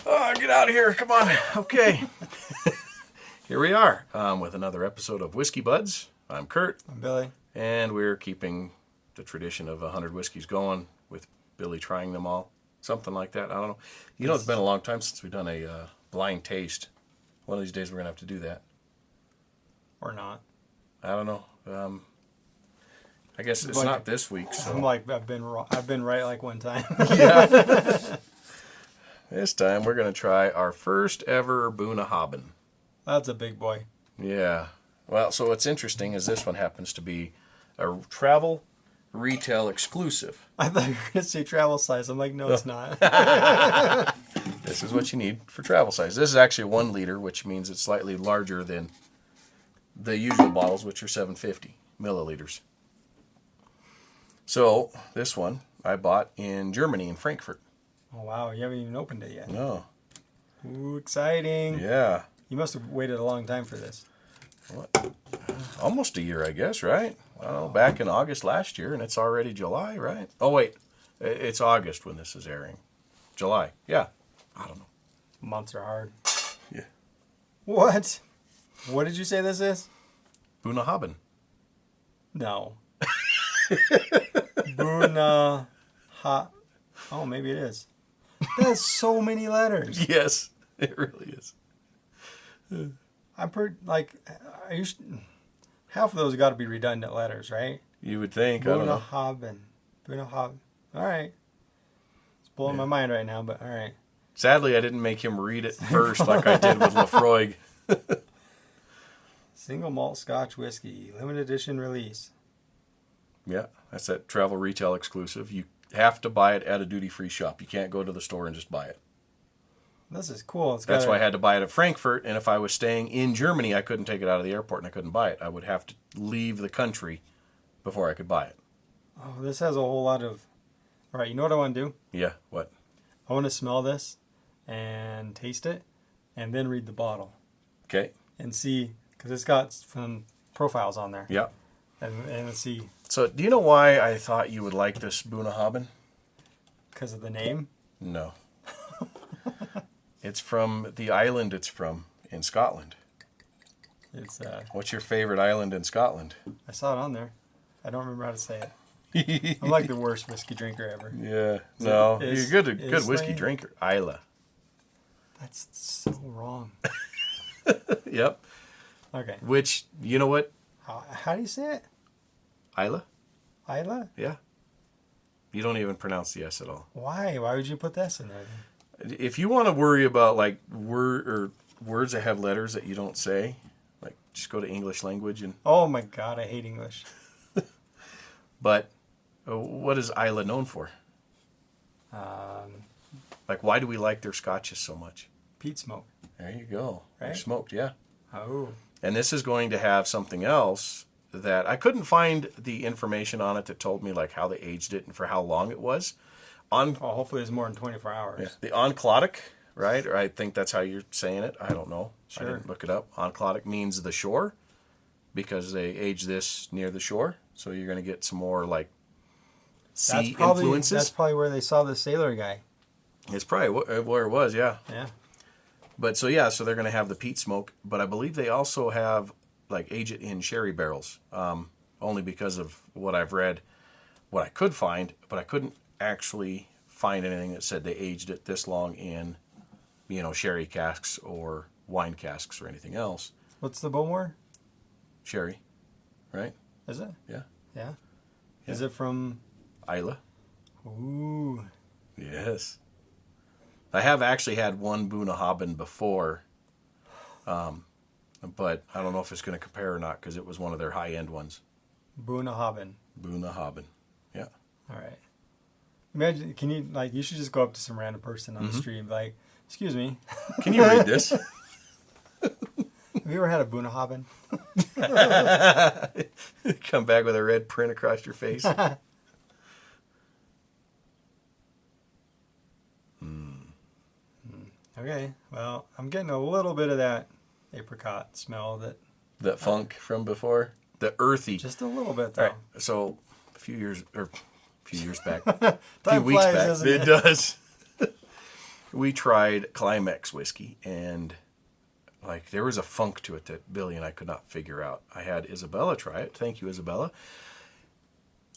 Oh, get out of here. Come on. Okay. Here we are with another episode of Whiskey Buds. I'm Kurt. I'm Billy. And we're keeping the tradition of 100 whiskeys going with Billy trying them all. Something like that. I don't know. You know, it's been a long time since we've done a blind taste. One of these days we're going to have to do that. Or not. I don't know. I guess it's not this week. So. I'm like, I've been right like one time. Yeah. This time we're going to try our first ever Bunnahabhain. That's a big boy. Yeah. Well, so what's interesting is this one happens to be a travel retail exclusive. I thought you were going to say travel size. I'm like, no, it's not. This is what you need for travel size. This is actually 1 liter, which means it's slightly larger than the usual bottles, which are 750 milliliters. So this one I bought in Germany, in Frankfurt. Oh, wow. You haven't even opened it yet. No. Ooh, exciting. Yeah. You must have waited a long time for this. What? Almost a year, I guess, right? Well, back in August last year, and it's already July, right? Oh, wait. It's August when this is airing. July. Yeah. I don't know. Months are hard. Yeah. What? What did you say this is? Bunnahabhain. No. Bunnahabhain. Oh, maybe it is. That's so many letters. Yes, it really is. I'm pretty, like, half of those got to be redundant letters, right? You would think. I don't know. Bunnahabhain. All right. It's blowing my mind right now, but all right. Sadly, I didn't make him read it first like I did with Lafroig. Single malt Scotch whiskey, limited edition release. Yeah, that's that travel retail exclusive. You have to buy it at a duty-free shop. You can't go to the store and just buy it. This is cool. That's why I had to buy it at Frankfurt, and if I was staying in Germany, I couldn't take it out of the airport and I couldn't buy it. I would have to leave the country before I could buy it. Oh, this has a whole lot of... All right, you know what I want to do? Yeah, what? I want to smell this and taste it and then read the bottle. Okay. And see, because it's got some profiles on there. Yeah. And see... So, do you know why I thought you would like this Bunnahabhain? Because of the name? No. It's from the island it's from in Scotland. It's What's your favorite island in Scotland? I saw it on there. I don't remember how to say it. I'm like the worst whiskey drinker ever. Yeah. No, you're good whiskey Islay? drinker. Islay. That's so wrong. Yep. Okay. Which, you know what? How do you say it? Islay? Isla? Yeah. You don't even pronounce the S at all. Why? Why would you put this in there then? If you want to worry about like words that have letters that you don't say, like just go to English language and. Oh my God, I hate English. But what is Islay known for? Like, why do we like their scotches so much? Peat smoke. There you go. Right? They're smoked, yeah. Oh. And this is going to have something else that I couldn't find the information on it that told me like how they aged it and for how long it was. Hopefully it's more than 24 hours. Yeah. The Cladach, right? Or I think that's how you're saying it. I don't know. Sure. I didn't look it up. Cladach means the shore because they age this near the shore. So you're going to get some more like sea influences. That's probably where they saw the sailor guy. It's probably where it was, yeah. Yeah. But so yeah, so they're going to have the peat smoke. But I believe they also have like age it in sherry barrels. Only because of what I've read, what I could find, but I couldn't actually find anything that said they aged it this long in, sherry casks or wine casks or anything else. What's the Bowmore? Sherry, right? Is it? Yeah. Yeah. Is it from... Islay. Ooh. Yes. I have actually had one Bunnahabhain before, but I don't know if it's going to compare or not because it was one of their high-end ones. Bunnahabhain. Yeah. All right. Imagine, you should just go up to some random person on the street and be like, excuse me. Can you read this? Have you ever had a Bunnahabhain? Come back with a red print across your face. Okay. Well, I'm getting a little bit of that apricot smell that funk from before. The earthy. Just a little bit, though. All right. So, a few years back. Time few weeks flies, back. doesn't It does. we tried Climax whiskey, and like there was a funk to it that Billy and I could not figure out. I had Isabella try it. Thank you, Isabella.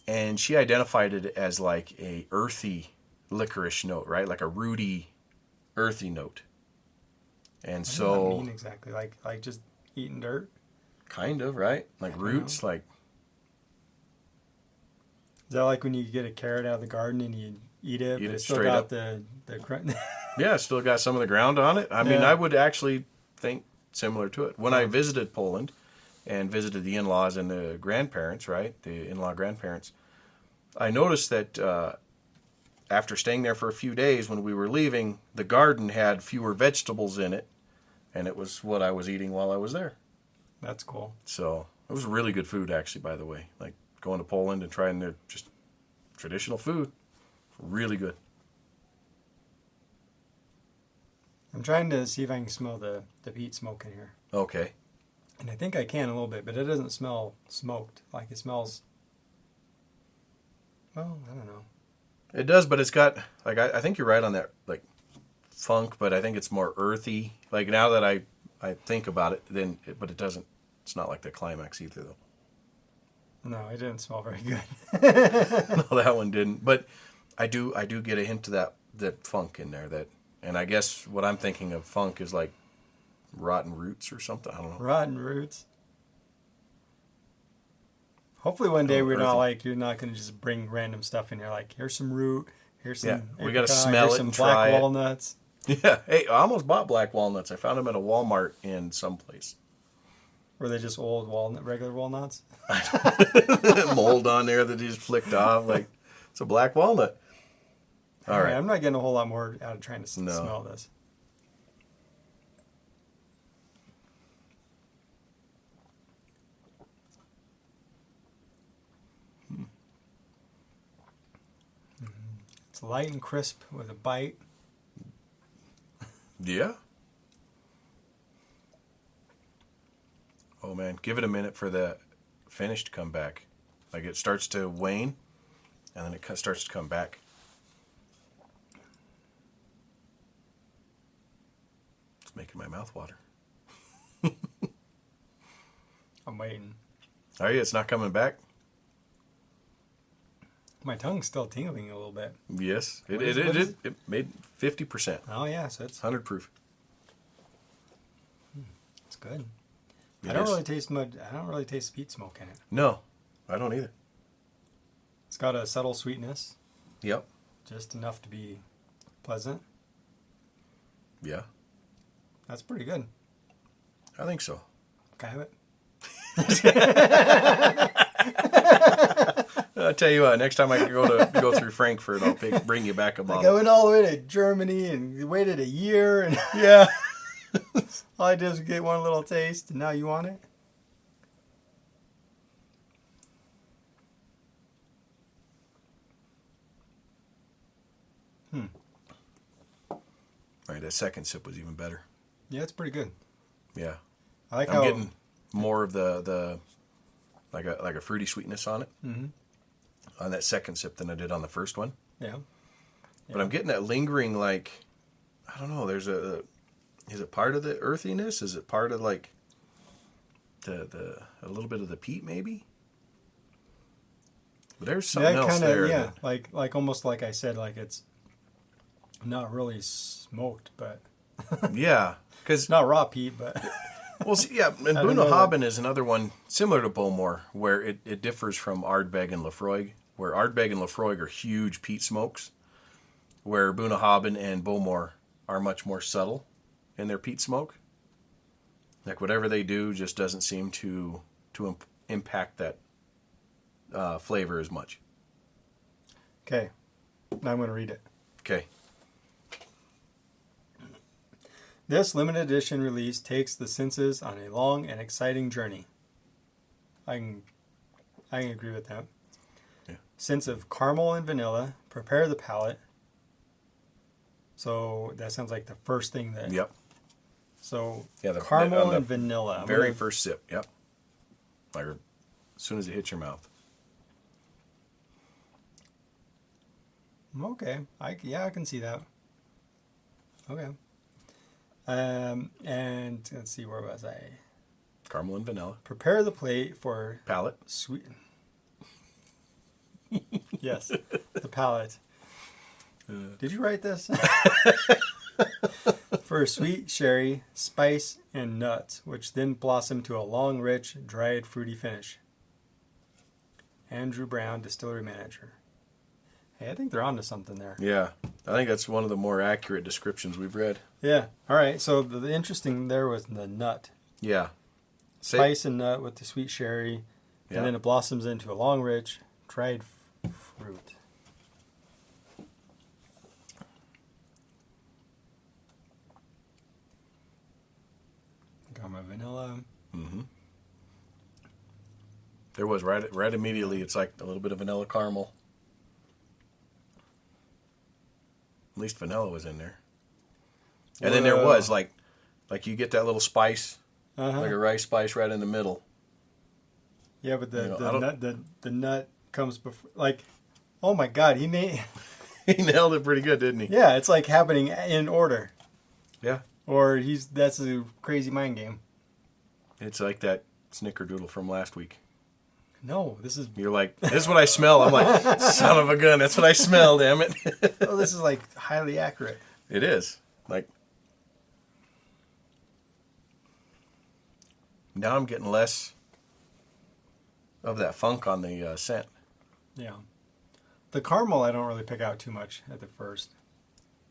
And she identified it as like a earthy licorice note, right? Like a rooty, earthy note. And What does so that mean exactly? Like just eating dirt? kind of, right? Like roots, like Is that like when you get a carrot out of the garden and you eat it, Eat but it it's still straight got up. the crunch? yeah, still got some of the ground on it. I mean, Yeah. I would actually think similar to it. When I visited Poland and visited the in-laws and the grandparents, right? The in-law grandparents, I noticed that after staying there for a few days, when we were leaving, the garden had fewer vegetables in it, and it was what I was eating while I was there. That's cool. So it was really good food, actually, by the way. Like going to Poland and trying their just traditional food. Really good. I'm trying to see if I can smell the peat smoke in here. Okay. And I think I can a little bit, but it doesn't smell smoked. Like it smells, well, I don't know. It does, but it's got, like, I think you're right on that, like, funk, but I think it's more earthy. Like, now that I think about it, but it doesn't, it's not like the Climax either, though. No, it didn't smell very good. No, that one didn't. But I do get a hint of that funk in there. And I guess what I'm thinking of funk is like rotten roots or something. I don't know. Rotten roots. Hopefully one day Earthy. you're not going to just bring random stuff in here. Like, here's some root, here's some we gotta apricot, smell here's it some and black try it. walnuts. Yeah. Hey, I almost bought black walnuts. I found them at a Walmart in someplace. Were they just old regular walnuts? Mold on there that just flicked off. Like, it's a black walnut. All right. I'm not getting a whole lot more out of trying to No. smell this. It's light and crisp with a bite. Yeah. Oh man, give it a minute for the finish to come back. Like it starts to wane, and then it starts to come back. It's making my mouth water. I'm waiting. Are you? It's not coming back? My tongue's still tingling a little bit. Yes. What is it? It made 50%. Oh yeah, so it's 100 proof. good. It I don't is. really taste much. I don't really taste peat smoke in it. No, I don't either. It's got a subtle sweetness, Yep. just enough to be pleasant. Yeah. That's pretty good. I think so. Can I have it? I'll tell you what, next time I go through Frankfurt, I'll bring you back a Like bottle. I went all the way to Germany and waited a year, and Yeah. all I did was get one little taste, and now you want it? Right, that second sip was even better. Yeah, it's pretty good. Yeah. I like I'm how getting more of the like a fruity sweetness on it on that second sip than I did on the first one. yeah. But I'm getting that lingering, like, I don't know, there's is it part of the earthiness? Is it part of like the a little bit of the peat maybe? But there's something Yeah, else kind there. of. Yeah, like almost like I said, like it's not really smoked, but Yeah, because it's not raw peat, but well, see, yeah, and I don't know Bunnahabhain is another one similar to Bowmore, where it differs from Ardbeg and Lafroig, where Ardbeg and Lafroig are huge peat smokes, where Bunnahabhain and Bowmore are much more subtle in their peat smoke. Like whatever they do just doesn't seem to impact that flavor as much. okay. Now I'm going to read it. Okay. This limited edition release takes the senses on a long and exciting journey. I can agree with that. Yeah. Scents of caramel and vanilla prepare the palate. So that sounds like the first thing that. Yep. So Yeah, caramel on the and vanilla. I'm Very gonna- first sip. Yep. Like as soon as it hits your mouth. Okay. I can see that. Okay. And let's see, where was I? Caramel and vanilla. Prepare the plate for Palate. sweet. Yes, the palate. Did you write this? For sweet sherry, spice, and nuts, which then blossom to a long, rich, dried, fruity finish. Andrew Brown, distillery manager. Hey, I think they're onto something there. Yeah. I think that's one of the more accurate descriptions we've read. Yeah. All right. So the interesting there was the nut. Yeah. Spice and nut with the sweet sherry. Yeah. And then it blossoms into a long, rich, dried fruit. Got my vanilla. Mm-hmm. There was right immediately. It's like a little bit of vanilla caramel. At least vanilla was in there. And then there was like you get that little spice, like a rice spice right in the middle. Yeah, but the nut comes before. Like, oh my God, he nailed it pretty good, didn't he? Yeah, it's like happening in order. Yeah. Or that's a crazy mind game. It's like that snickerdoodle from last week. No, this is... You're like, this is what I smell. I'm like, son of a gun, that's what I smell, damn it. Oh, this is like highly accurate. It is. Like, now I'm getting less of that funk on the scent. Yeah. The caramel I don't really pick out too much at the first.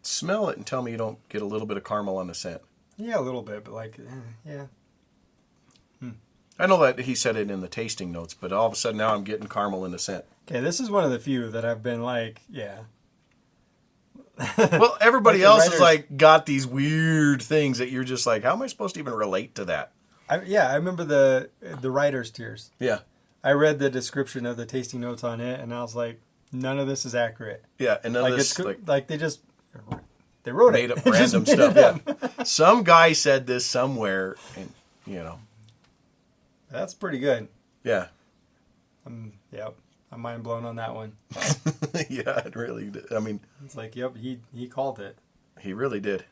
Smell it and tell me you don't get a little bit of caramel on the scent. Yeah, a little bit, but like, yeah. I know that he said it in the tasting notes, but all of a sudden now I'm getting caramel in the scent. Okay, this is one of the few that I've been like, yeah. Well, everybody Like else writers... has like got these weird things that you're just like, how am I supposed to even relate to that? I remember the writer's tears. Yeah. I read the description of the tasting notes on it, and I was like, none of this is accurate. Yeah, and none like of this like they wrote made it. up random stuff. Yeah. Some guy said this somewhere, and you know. That's pretty good. Yeah. Yep. I'm mind blown on that one. Yeah, it really did. I mean, it's like, yep, he called it. He really did.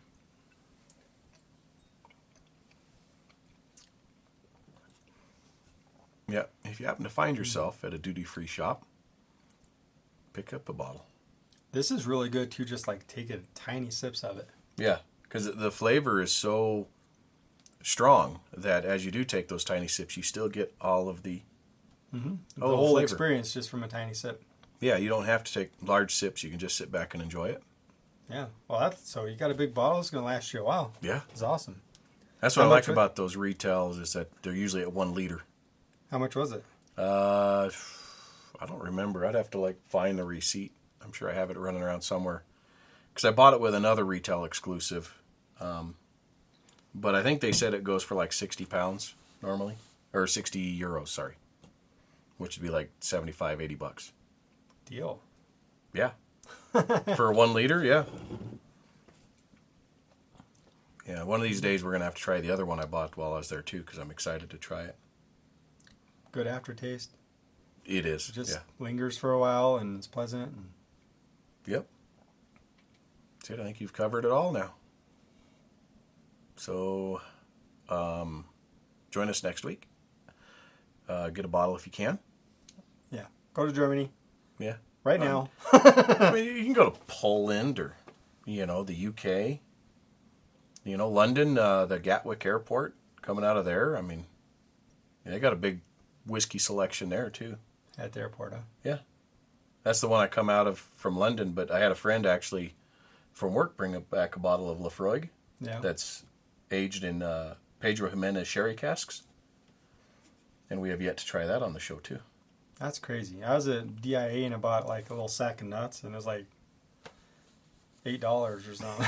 Yeah, if you happen to find yourself at a duty-free shop, pick up a bottle. This is really good too, just like taking tiny sips of it. Yeah, because the flavor is so strong that as you do take those tiny sips, you still get all of the whole flavor. experience just from a tiny sip. Yeah, you don't have to take large sips. You can just sit back and enjoy it. Yeah, well, so you got a big bottle. It's going to last you a while. Yeah. It's awesome. That's what I like about those retails is that they're usually at 1 liter. How much was it? I don't remember. I'd have to like find the receipt. I'm sure I have it running around somewhere. Because I bought it with another retail exclusive. But I think they said it goes for like 60 pounds normally. Or 60 euros, sorry. Which would be like 75, 80 bucks. Deal. Yeah. For 1 liter, yeah. Yeah, one of these days we're going to have to try the other one I bought while I was there too, because I'm excited to try it. Good aftertaste. It is. It just lingers for a while and it's pleasant. Yep. That's it. I think you've covered it all now. So, join us next week. Get a bottle if you can. Yeah. Go to Germany. Yeah. Right now. I mean, you can go to Poland or, the UK. London, the Gatwick Airport, coming out of there. I mean, they got a big whiskey selection there, too. At the airport, huh? Yeah. That's the one I come out of from London, but I had a friend actually from work bring back a bottle of Lafroig that's aged in Pedro Jimenez sherry casks. And we have yet to try that on the show, too. That's crazy. I was at DIA and I bought like a little sack of nuts, and it was like $8 or something.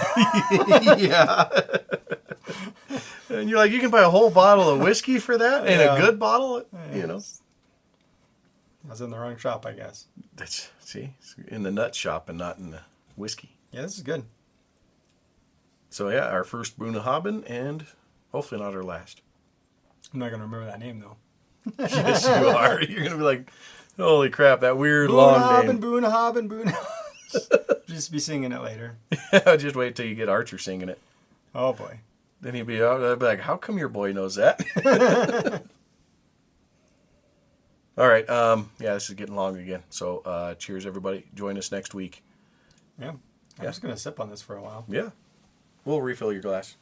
Yeah. And you're like, you can buy a whole bottle of whiskey for that? And a good bottle? I was in the wrong shop, I guess. It's in the nut shop and not in the whiskey. Yeah, this is good. So, yeah, our first Bunnahabhain and hopefully not our last. I'm not going to remember that name, though. Yes, you are. You're going to be like, holy crap, that weird long name. Bunnahabhain. Just be singing it later. Just wait till you get Archer singing it. Oh boy. Then he'd be like, how come your boy knows that? All right. Yeah, this is getting long again. So cheers, everybody. Join us next week. Yeah. I'm just going to sip on this for a while. Yeah. We'll refill your glass.